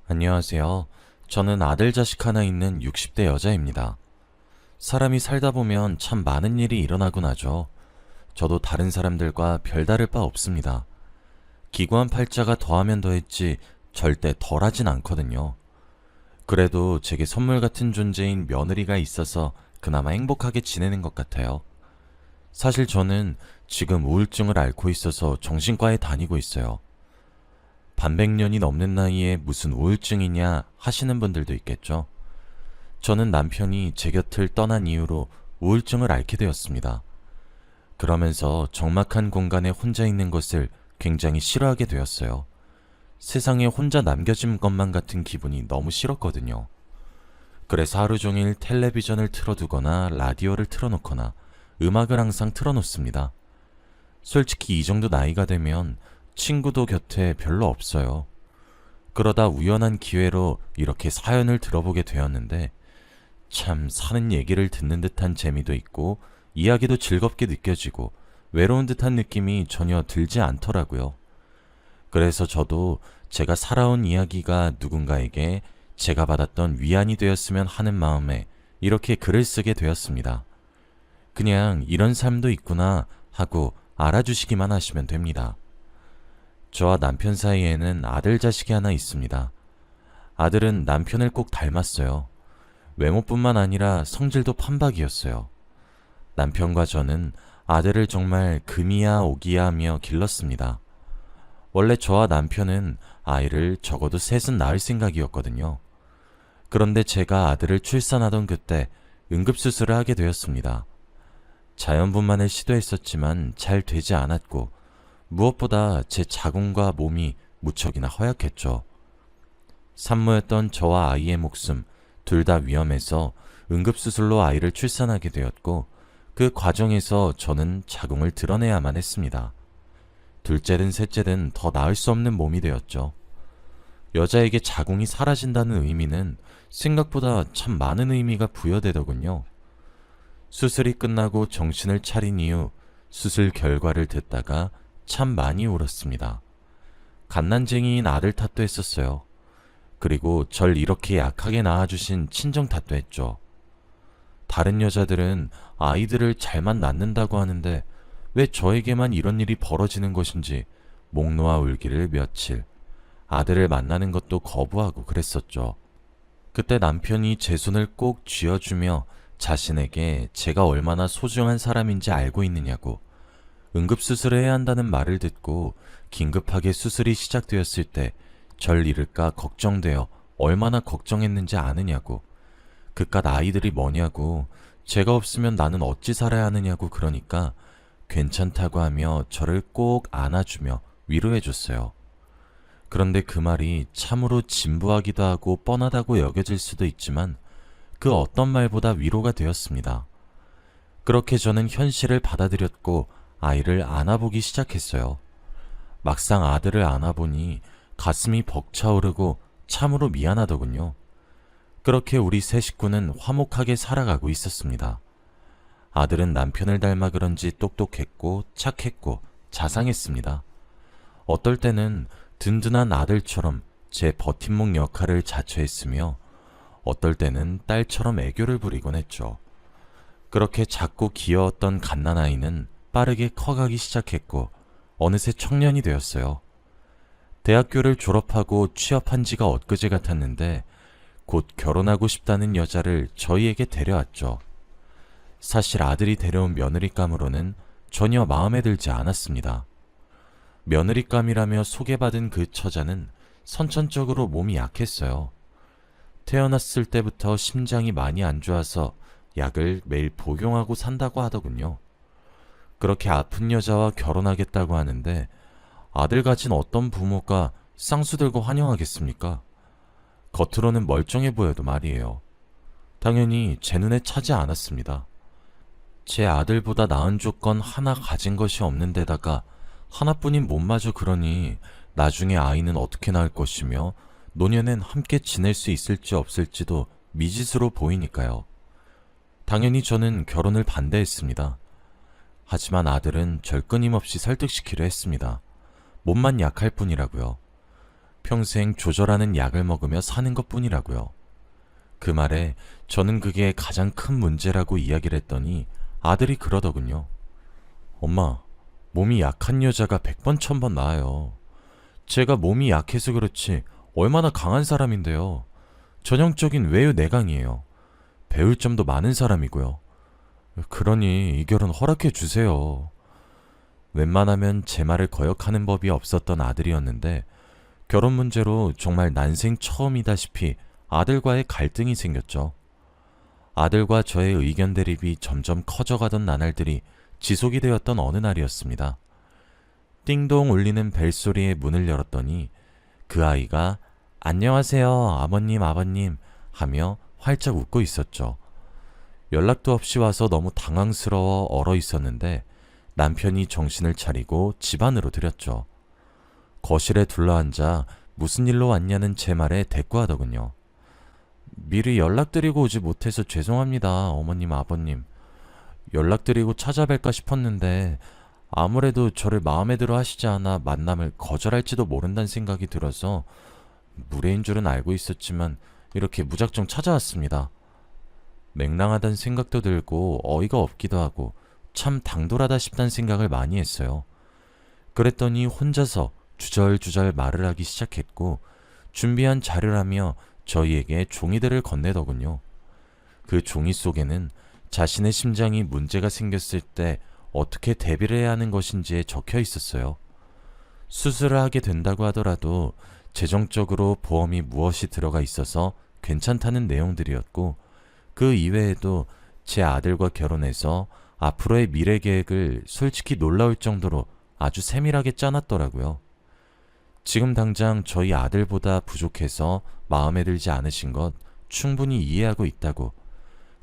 안녕하세요. 저는 아들 자식 하나 있는 60대 여자입니다. 사람이 살다 보면 참 많은 일이 일어나곤 하죠. 저도 다른 사람들과 별다를 바 없습니다. 기구한 팔자가 더하면 더했지 절대 덜하진 않거든요. 그래도 제게 선물 같은 존재인 며느리가 있어서 그나마 행복하게 지내는 것 같아요. 사실 저는 지금 우울증을 앓고 있어서 정신과에 다니고 있어요. 반백년이 넘는 나이에 무슨 우울증이냐 하시는 분들도 있겠죠. 저는 남편이 제 곁을 떠난 이후로 우울증을 앓게 되었습니다. 그러면서 적막한 공간에 혼자 있는 것을 굉장히 싫어하게 되었어요. 세상에 혼자 남겨진 것만 같은 기분이 너무 싫었거든요. 그래서 하루 종일 텔레비전을 틀어두거나 라디오를 틀어놓거나 음악을 항상 틀어놓습니다. 솔직히 이 정도 나이가 되면 친구도 곁에 별로 없어요. 그러다 우연한 기회로 이렇게 사연을 들어보게 되었는데 참 사는 얘기를 듣는 듯한 재미도 있고 이야기도 즐겁게 느껴지고 외로운 듯한 느낌이 전혀 들지 않더라고요. 그래서 저도 제가 살아온 이야기가 누군가에게 제가 받았던 위안이 되었으면 하는 마음에 이렇게 글을 쓰게 되었습니다. 그냥 이런 삶도 있구나 하고 알아주시기만 하시면 됩니다. 저와 남편 사이에는 아들 자식이 하나 있습니다. 아들은 남편을 꼭 닮았어요. 외모뿐만 아니라 성질도 판박이었어요. 남편과 저는 아들을 정말 금이야 오기야 하며 길렀습니다. 원래 저와 남편은 아이를 적어도 셋은 낳을 생각이었거든요. 그런데 제가 아들을 출산하던 그때 응급수술을 하게 되었습니다. 자연분만을 시도했었지만 잘 되지 않았고 무엇보다 제 자궁과 몸이 무척이나 허약했죠. 산모였던 저와 아이의 목숨 둘 다 위험해서 응급수술로 아이를 출산하게 되었고 그 과정에서 저는 자궁을 드러내야만 했습니다. 둘째든 셋째든 더 나을 수 없는 몸이 되었죠. 여자에게 자궁이 사라진다는 의미는 생각보다 참 많은 의미가 부여되더군요. 수술이 끝나고 정신을 차린 이후 수술 결과를 듣다가 참 많이 울었습니다. 갓난쟁이인 아들 탓도 했었어요. 그리고 절 이렇게 약하게 낳아주신 친정 탓도 했죠. 다른 여자들은 아이들을 잘만 낳는다고 하는데 왜 저에게만 이런 일이 벌어지는 것인지 목 놓아 울기를 며칠, 아들을 만나는 것도 거부하고 그랬었죠. 그때 남편이 제 손을 꼭 쥐어주며 자신에게 제가 얼마나 소중한 사람인지 알고 있느냐고, 응급수술을 해야 한다는 말을 듣고 긴급하게 수술이 시작되었을 때 절 잃을까 걱정되어 얼마나 걱정했는지 아느냐고, 그깟 아이들이 뭐냐고, 제가 없으면 나는 어찌 살아야 하느냐고 그러니까 괜찮다고 하며 저를 꼭 안아주며 위로해줬어요. 그런데 그 말이 참으로 진부하기도 하고 뻔하다고 여겨질 수도 있지만 그 어떤 말보다 위로가 되었습니다. 그렇게 저는 현실을 받아들였고 아이를 안아보기 시작했어요. 막상 아들을 안아보니 가슴이 벅차오르고 참으로 미안하더군요. 그렇게 우리 세 식구는 화목하게 살아가고 있었습니다. 아들은 남편을 닮아 그런지 똑똑했고 착했고 자상했습니다. 어떨 때는 든든한 아들처럼 제 버팀목 역할을 자처했으며 어떨 때는 딸처럼 애교를 부리곤 했죠. 그렇게 작고 귀여웠던 갓난아이는 빠르게 커가기 시작했고 어느새 청년이 되었어요. 대학교를 졸업하고 취업한 지가 엊그제 같았는데 곧 결혼하고 싶다는 여자를 저희에게 데려왔죠. 사실 아들이 데려온 며느리감으로는 전혀 마음에 들지 않았습니다. 며느리감이라며 소개받은 그 처자는 선천적으로 몸이 약했어요. 태어났을 때부터 심장이 많이 안 좋아서 약을 매일 복용하고 산다고 하더군요. 그렇게 아픈 여자와 결혼하겠다고 하는데 아들 가진 어떤 부모가 쌍수 들고 환영하겠습니까? 겉으로는 멀쩡해 보여도 말이에요. 당연히 제 눈에 차지 않았습니다. 제 아들보다 나은 조건 하나 가진 것이 없는 데다가 하나뿐인 몸마저 그러니 나중에 아이는 어떻게 낳을 것이며 노년엔 함께 지낼 수 있을지 없을지도 미지수로 보이니까요. 당연히 저는 결혼을 반대했습니다. 하지만 아들은 절 끊임없이 설득시키려 했습니다. 몸만 약할 뿐이라고요. 평생 조절하는 약을 먹으며 사는 것뿐이라고요. 그 말에 저는 그게 가장 큰 문제라고 이야기를 했더니 아들이 그러더군요. 엄마, 몸이 약한 여자가 100번 1000번 나아요. 제가 몸이 약해서 그렇지 얼마나 강한 사람인데요. 전형적인 외유내강이에요. 배울 점도 많은 사람이고요. 그러니 이 결혼 허락해 주세요. 웬만하면 제 말을 거역하는 법이 없었던 아들이었는데 결혼 문제로 정말 난생 처음이다시피 아들과의 갈등이 생겼죠. 아들과 저의 의견 대립이 점점 커져가던 나날들이 지속이 되었던 어느 날이었습니다. 띵동 울리는 벨소리에 문을 열었더니 그 아이가 안녕하세요, 아버님, 아버님 하며 활짝 웃고 있었죠. 연락도 없이 와서 너무 당황스러워 얼어 있었는데 남편이 정신을 차리고 집 안으로 들였죠. 거실에 둘러앉아 무슨 일로 왔냐는 제 말에 대꾸하더군요. 미리 연락드리고 오지 못해서 죄송합니다, 어머님, 아버님. 연락드리고 찾아뵐까 싶었는데 아무래도 저를 마음에 들어 하시지 않아 만남을 거절할지도 모른다는 생각이 들어서 무례인 줄은 알고 있었지만 이렇게 무작정 찾아왔습니다. 맹랑하다는 생각도 들고 어이가 없기도 하고 참 당돌하다 싶다는 생각을 많이 했어요. 그랬더니 혼자서 주절주절 말을 하기 시작했고 준비한 자료라며 저희에게 종이들을 건네더군요. 그 종이 속에는 자신의 심장이 문제가 생겼을 때 어떻게 대비를 해야 하는 것인지에 적혀 있었어요. 수술을 하게 된다고 하더라도 재정적으로 보험이 무엇이 들어가 있어서 괜찮다는 내용들이었고 그 이외에도 제 아들과 결혼해서 앞으로의 미래 계획을 솔직히 놀라울 정도로 아주 세밀하게 짜놨더라고요. 지금 당장 저희 아들보다 부족해서 마음에 들지 않으신 것 충분히 이해하고 있다고.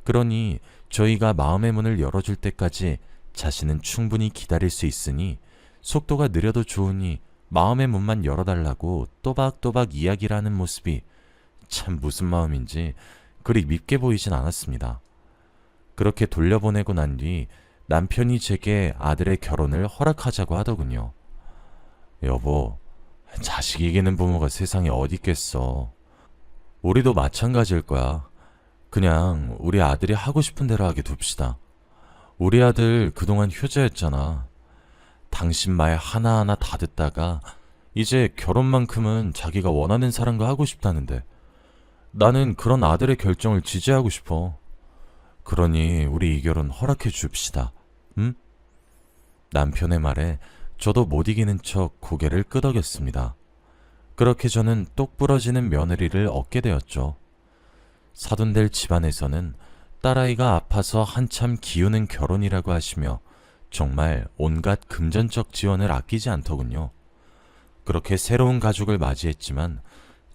그러니 저희가 마음의 문을 열어줄 때까지 자신은 충분히 기다릴 수 있으니 속도가 느려도 좋으니 마음의 문만 열어달라고 또박또박 이야기를 하는 모습이 참 무슨 마음인지 그리 밉게 보이진 않았습니다. 그렇게 돌려보내고 난 뒤 남편이 제게 아들의 결혼을 허락하자고 하더군요. 여보, 자식 이기는 부모가 세상에 어디 있겠어. 우리도 마찬가지일 거야. 그냥 우리 아들이 하고 싶은 대로 하게 둡시다. 우리 아들 그동안 효자였잖아. 당신 말 하나하나 다 듣다가 이제 결혼만큼은 자기가 원하는 사람과 하고 싶다는데 나는 그런 아들의 결정을 지지하고 싶어. 그러니 우리 이 결혼 허락해 줍시다. 응? 남편의 말에 저도 못 이기는 척 고개를 끄덕였습니다. 그렇게 저는 똑 부러지는 며느리를 얻게 되었죠. 사돈될 집안에서는 딸아이가 아파서 한참 기우는 결혼이라고 하시며 정말 온갖 금전적 지원을 아끼지 않더군요. 그렇게 새로운 가족을 맞이했지만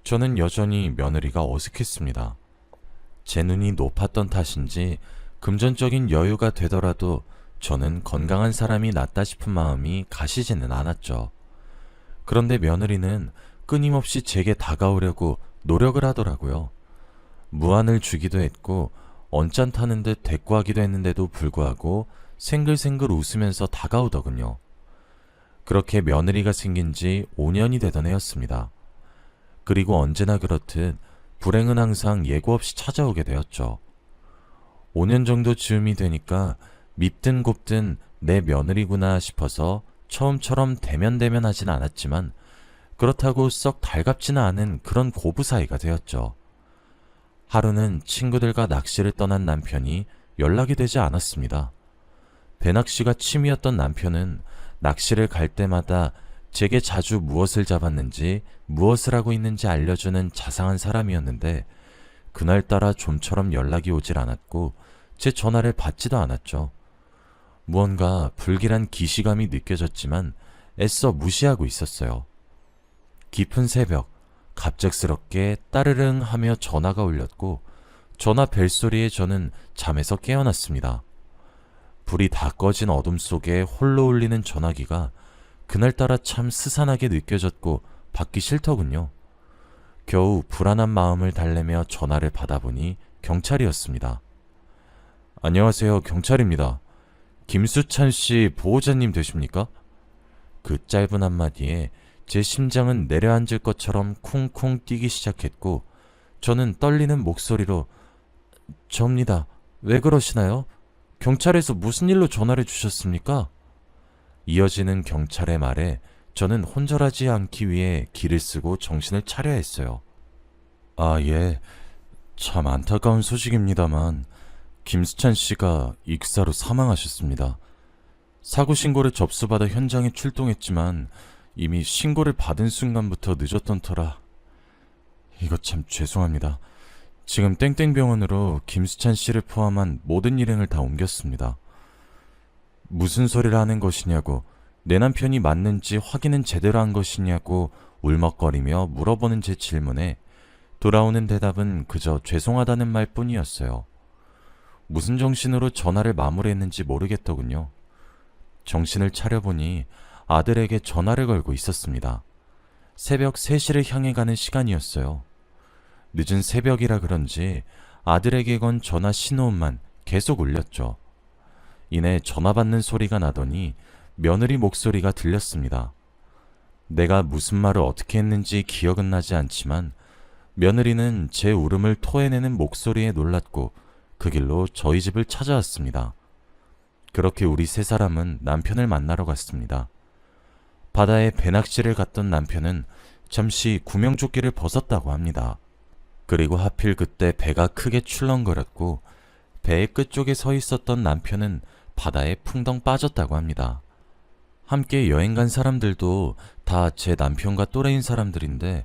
저는 여전히 며느리가 어색했습니다. 제 눈이 높았던 탓인지 금전적인 여유가 되더라도 저는 건강한 사람이 낫다 싶은 마음이 가시지는 않았죠. 그런데 며느리는 끊임없이 제게 다가오려고 노력을 하더라고요. 무안을 주기도 했고 언짢다는 듯 대꾸하기도 했는데도 불구하고 생글생글 웃으면서 다가오더군요. 그렇게 며느리가 생긴 지 5년이 되던 해였습니다. 그리고 언제나 그렇듯 불행은 항상 예고 없이 찾아오게 되었죠. 5년 정도 즈음이 되니까 밉든 곱든 내 며느리구나 싶어서 처음처럼 대면대면하진 않았지만 그렇다고 썩 달갑지는 않은 그런 고부 사이가 되었죠. 하루는 친구들과 낚시를 떠난 남편이 연락이 되지 않았습니다. 배낚시가 취미였던 남편은 낚시를 갈 때마다 제게 자주 무엇을 잡았는지 무엇을 하고 있는지 알려주는 자상한 사람이었는데 그날따라 좀처럼 연락이 오질 않았고 제 전화를 받지도 않았죠. 무언가 불길한 기시감이 느껴졌지만 애써 무시하고 있었어요. 깊은 새벽 갑작스럽게 따르릉 하며 전화가 울렸고 전화 벨소리에 저는 잠에서 깨어났습니다. 불이 다 꺼진 어둠 속에 홀로 울리는 전화기가 그날따라 참 스산하게 느껴졌고 받기 싫더군요. 겨우 불안한 마음을 달래며 전화를 받아보니 경찰이었습니다. 안녕하세요, 경찰입니다. 김수찬 씨 보호자님 되십니까? 그 짧은 한마디에 제 심장은 내려앉을 것처럼 쿵쿵 뛰기 시작했고 저는 떨리는 목소리로 접니다. 왜 그러시나요? 경찰에서 무슨 일로 전화를 주셨습니까? 이어지는 경찰의 말에 저는 혼절하지 않기 위해 기를 쓰고 정신을 차려야 했어요. 아, 예. 참 안타까운 소식입니다만 김수찬 씨가 익사로 사망하셨습니다. 사고 신고를 접수받아 현장에 출동했지만 이미 신고를 받은 순간부터 늦었던 터라 이거 참 죄송합니다. 지금 땡땡병원으로 김수찬 씨를 포함한 모든 일행을 다 옮겼습니다. 무슨 소리를 하는 것이냐고, 내 남편이 맞는지 확인은 제대로 한 것이냐고 울먹거리며 물어보는 제 질문에 돌아오는 대답은 그저 죄송하다는 말뿐이었어요. 무슨 정신으로 전화를 마무리했는지 모르겠더군요. 정신을 차려보니 아들에게 전화를 걸고 있었습니다. 새벽 3시를 향해 가는 시간이었어요. 늦은 새벽이라 그런지 아들에게 건 전화 신호음만 계속 울렸죠. 이내 전화 받는 소리가 나더니 며느리 목소리가 들렸습니다. 내가 무슨 말을 어떻게 했는지 기억은 나지 않지만 며느리는 제 울음을 토해내는 목소리에 놀랐고 그 길로 저희 집을 찾아왔습니다. 그렇게 우리 세 사람은 남편을 만나러 갔습니다. 바다에 배낚시를 갔던 남편은 잠시 구명조끼를 벗었다고 합니다. 그리고 하필 그때 배가 크게 출렁거렸고 배의 끝쪽에 서 있었던 남편은 바다에 풍덩 빠졌다고 합니다. 함께 여행 간 사람들도 다 제 남편과 또래인 사람들인데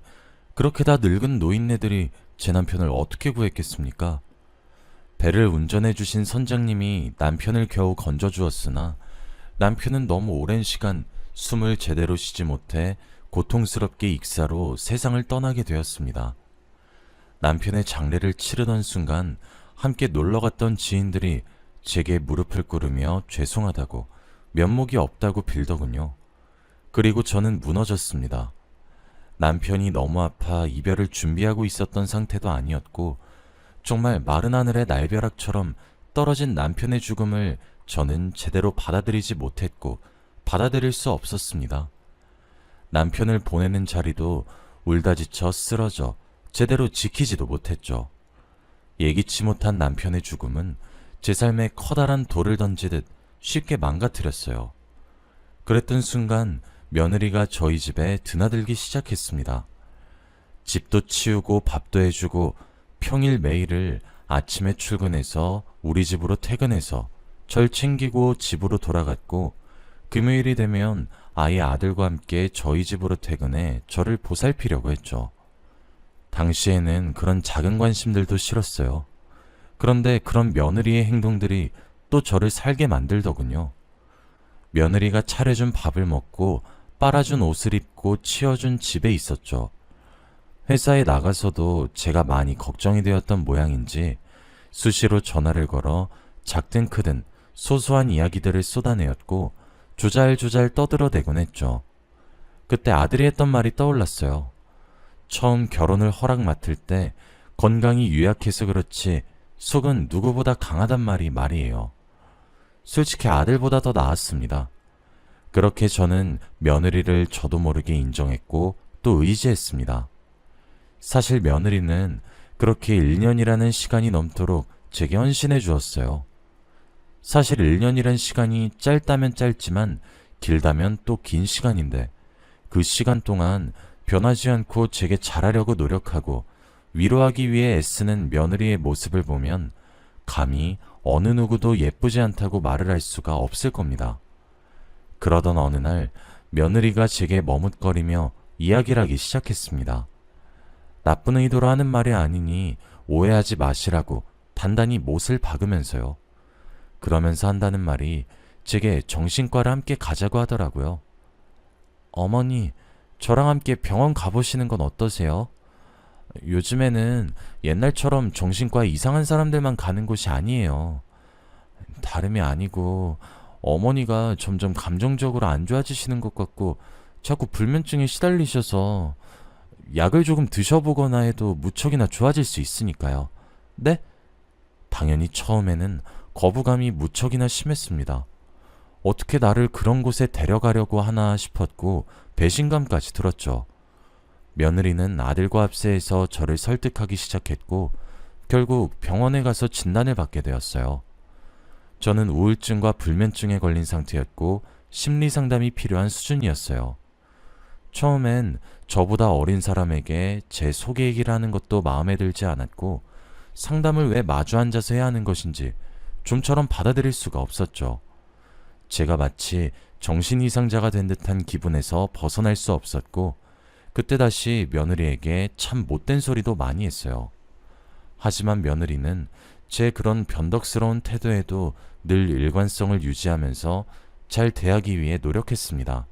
그렇게 다 늙은 노인네들이 제 남편을 어떻게 구했겠습니까? 배를 운전해 주신 선장님이 남편을 겨우 건져주었으나 남편은 너무 오랜 시간 숨을 제대로 쉬지 못해 고통스럽게 익사로 세상을 떠나게 되었습니다. 남편의 장례를 치르던 순간 함께 놀러갔던 지인들이 제게 무릎을 꿇으며 죄송하다고 면목이 없다고 빌더군요. 그리고 저는 무너졌습니다. 남편이 너무 아파 이별을 준비하고 있었던 상태도 아니었고 정말 마른 하늘의 날벼락처럼 떨어진 남편의 죽음을 저는 제대로 받아들이지 못했고 받아들일 수 없었습니다. 남편을 보내는 자리도 울다 지쳐 쓰러져 제대로 지키지도 못했죠. 예기치 못한 남편의 죽음은 제 삶에 커다란 돌을 던지듯 쉽게 망가뜨렸어요. 그랬던 순간 며느리가 저희 집에 드나들기 시작했습니다. 집도 치우고 밥도 해주고 평일 매일을 아침에 출근해서 우리 집으로 퇴근해서 절 챙기고 집으로 돌아갔고 금요일이 되면 아예 아들과 함께 저희 집으로 퇴근해 저를 보살피려고 했죠. 당시에는 그런 작은 관심들도 싫었어요. 그런데 그런 며느리의 행동들이 또 저를 살게 만들더군요. 며느리가 차려준 밥을 먹고 빨아준 옷을 입고 치워준 집에 있었죠. 회사에 나가서도 제가 많이 걱정이 되었던 모양인지 수시로 전화를 걸어 작든 크든 소소한 이야기들을 쏟아내었고 조잘조잘 떠들어대곤 했죠. 그때 아들이 했던 말이 떠올랐어요. 처음 결혼을 허락 맡을 때 건강이 유약해서 그렇지 속은 누구보다 강하단 말이에요. 솔직히 아들보다 더 나았습니다. 그렇게 저는 며느리를 저도 모르게 인정했고 또 의지했습니다. 사실 며느리는 그렇게 1년이라는 시간이 넘도록 제게 헌신해 주었어요. 사실 1년이란 시간이 짧다면 짧지만 길다면 또 긴 시간인데 그 시간 동안 변하지 않고 제게 잘하려고 노력하고 위로하기 위해 애쓰는 며느리의 모습을 보면 감히 어느 누구도 예쁘지 않다고 말을 할 수가 없을 겁니다. 그러던 어느 날 며느리가 제게 머뭇거리며 이야기를 하기 시작했습니다. 나쁜 의도로 하는 말이 아니니 오해하지 마시라고 단단히 못을 박으면서요. 그러면서 한다는 말이 제게 정신과를 함께 가자고 하더라고요. 어머니, 저랑 함께 병원 가보시는 건 어떠세요? 요즘에는 옛날처럼 정신과에 이상한 사람들만 가는 곳이 아니에요. 다름이 아니고 어머니가 점점 감정적으로 안 좋아지시는 것 같고 자꾸 불면증에 시달리셔서 약을 조금 드셔보거나 해도 무척이나 좋아질 수 있으니까요. 네? 당연히 처음에는 거부감이 무척이나 심했습니다. 어떻게 나를 그런 곳에 데려가려고 하나 싶었고 배신감까지 들었죠. 며느리는 아들과 합세해서 저를 설득하기 시작했고 결국 병원에 가서 진단을 받게 되었어요. 저는 우울증과 불면증에 걸린 상태였고 심리 상담이 필요한 수준이었어요. 처음엔 저보다 어린 사람에게 제 속의 얘기를 하는 것도 마음에 들지 않았고 상담을 왜 마주 앉아서 해야 하는 것인지 좀처럼 받아들일 수가 없었죠. 제가 마치 정신 이상자가 된 듯한 기분에서 벗어날 수 없었고 그때 다시 며느리에게 참 못된 소리도 많이 했어요. 하지만 며느리는 제 그런 변덕스러운 태도에도 늘 일관성을 유지하면서 잘 대하기 위해 노력했습니다.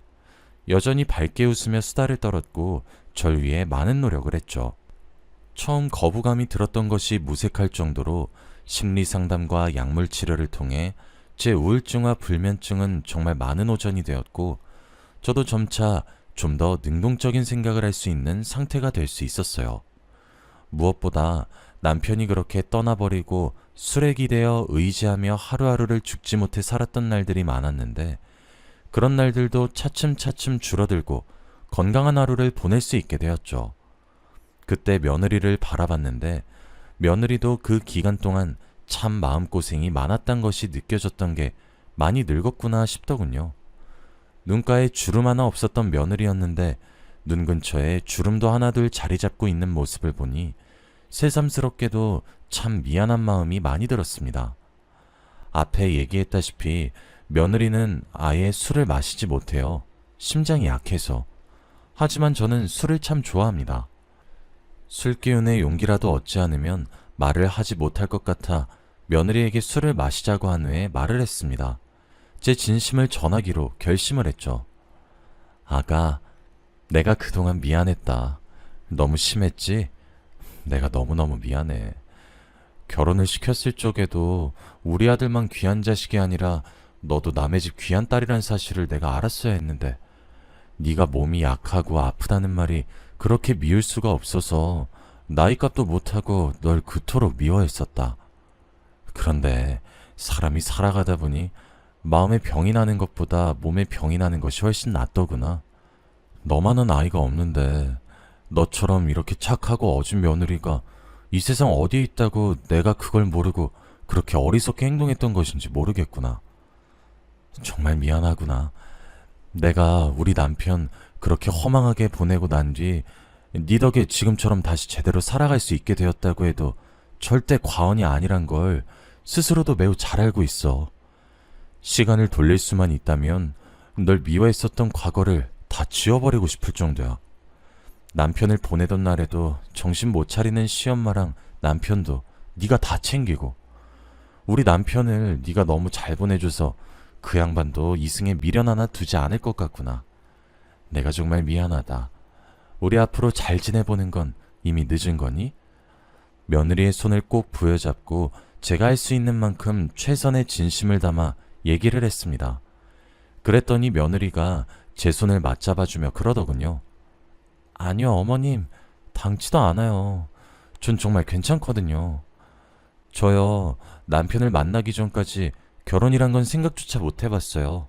여전히 밝게 웃으며 수다를 떨었고 절 위해 많은 노력을 했죠. 처음 거부감이 들었던 것이 무색할 정도로 심리 상담과 약물 치료를 통해 제 우울증과 불면증은 정말 많은 오전이 되었고 저도 점차 좀 더 능동적인 생각을 할 수 있는 상태가 될 수 있었어요. 무엇보다 남편이 그렇게 떠나버리고 술에 기대어 의지하며 하루하루를 죽지 못해 살았던 날들이 많았는데 그런 날들도 차츰차츰 줄어들고 건강한 하루를 보낼 수 있게 되었죠. 그때 며느리를 바라봤는데 며느리도 그 기간 동안 참 마음고생이 많았단 것이 느껴졌던 게 많이 늙었구나 싶더군요. 눈가에 주름 하나 없었던 며느리였는데 눈 근처에 주름도 하나둘 자리 잡고 있는 모습을 보니 새삼스럽게도 참 미안한 마음이 많이 들었습니다. 앞에 얘기했다시피 며느리는 아예 술을 마시지 못해요. 심장이 약해서. 하지만 저는 술을 참 좋아합니다. 술 기운의 용기라도 얻지 않으면 말을 하지 못할 것 같아 며느리에게 술을 마시자고 한 후에 말을 했습니다. 제 진심을 전하기로 결심을 했죠. 아가, 내가 그동안 미안했다. 너무 심했지? 내가 너무너무 미안해. 결혼을 시켰을 적에도 우리 아들만 귀한 자식이 아니라 너도 남의 집 귀한 딸이란 사실을 내가 알았어야 했는데 네가 몸이 약하고 아프다는 말이 그렇게 미울 수가 없어서 나이값도 못하고 널 그토록 미워했었다. 그런데 사람이 살아가다 보니 마음에 병이 나는 것보다 몸에 병이 나는 것이 훨씬 낫더구나. 너만은 아이가 없는데 너처럼 이렇게 착하고 어진 며느리가 이 세상 어디에 있다고 내가 그걸 모르고 그렇게 어리석게 행동했던 것인지 모르겠구나. 정말 미안하구나. 내가 우리 남편 그렇게 허망하게 보내고 난 뒤 네 덕에 지금처럼 다시 제대로 살아갈 수 있게 되었다고 해도 절대 과언이 아니란 걸 스스로도 매우 잘 알고 있어. 시간을 돌릴 수만 있다면 널 미워했었던 과거를 다 지워버리고 싶을 정도야. 남편을 보내던 날에도 정신 못 차리는 시엄마랑 남편도 네가 다 챙기고 우리 남편을 네가 너무 잘 보내줘서 그 양반도 이승에 미련 하나 두지 않을 것 같구나. 내가 정말 미안하다. 우리 앞으로 잘 지내보는 건 이미 늦은 거니? 며느리의 손을 꼭 부여잡고 제가 할 수 있는 만큼 최선의 진심을 담아 얘기를 했습니다. 그랬더니 며느리가 제 손을 맞잡아주며 그러더군요. 아니요, 어머님. 당치도 않아요. 전 정말 괜찮거든요. 저요, 남편을 만나기 전까지 결혼이란 건 생각조차 못 해봤어요.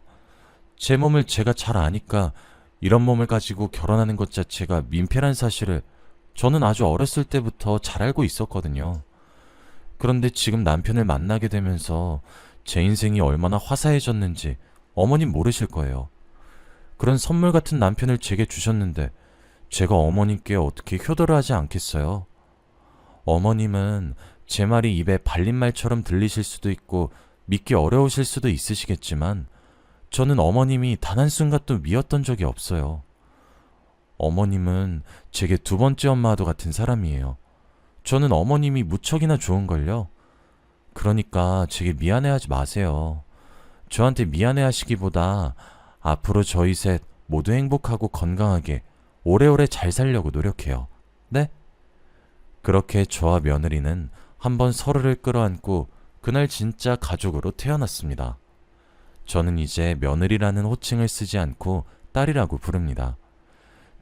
제 몸을 제가 잘 아니까 이런 몸을 가지고 결혼하는 것 자체가 민폐란 사실을 저는 아주 어렸을 때부터 잘 알고 있었거든요. 그런데 지금 남편을 만나게 되면서 제 인생이 얼마나 화사해졌는지 어머님 모르실 거예요. 그런 선물 같은 남편을 제게 주셨는데 제가 어머님께 어떻게 효도를 하지 않겠어요? 어머님은 제 말이 입에 발린 말처럼 들리실 수도 있고 믿기 어려우실 수도 있으시겠지만 저는 어머님이 단 한순간도 미웠던 적이 없어요. 어머님은 제게 두 번째 엄마와도 같은 사람이에요. 저는 어머님이 무척이나 좋은걸요. 그러니까 제게 미안해하지 마세요. 저한테 미안해하시기보다 앞으로 저희 셋 모두 행복하고 건강하게 오래오래 잘 살려고 노력해요. 네? 그렇게 저와 며느리는 한번 서로를 끌어안고 그날 진짜 가족으로 태어났습니다. 저는 이제 며느리라는 호칭을 쓰지 않고 딸이라고 부릅니다.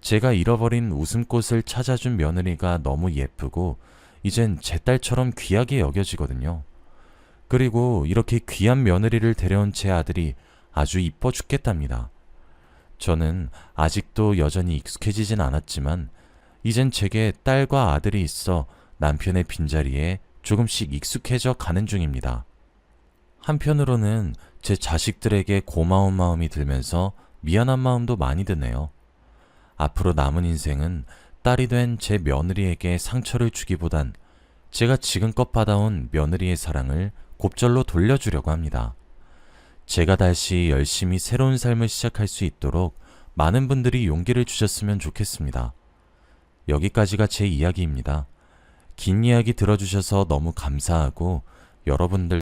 제가 잃어버린 웃음꽃을 찾아준 며느리가 너무 예쁘고 이젠 제 딸처럼 귀하게 여겨지거든요. 그리고 이렇게 귀한 며느리를 데려온 제 아들이 아주 이뻐 죽겠답니다. 저는 아직도 여전히 익숙해지진 않았지만 이젠 제게 딸과 아들이 있어 남편의 빈자리에 조금씩 익숙해져 가는 중입니다. 한편으로는 제 자식들에게 고마운 마음이 들면서 미안한 마음도 많이 드네요. 앞으로 남은 인생은 딸이 된 제 며느리에게 상처를 주기보단 제가 지금껏 받아온 며느리의 사랑을 곱절로 돌려주려고 합니다. 제가 다시 열심히 새로운 삶을 시작할 수 있도록 많은 분들이 용기를 주셨으면 좋겠습니다. 여기까지가 제 이야기입니다. 긴 이야기 들어주셔서 너무 감사하고 여러분들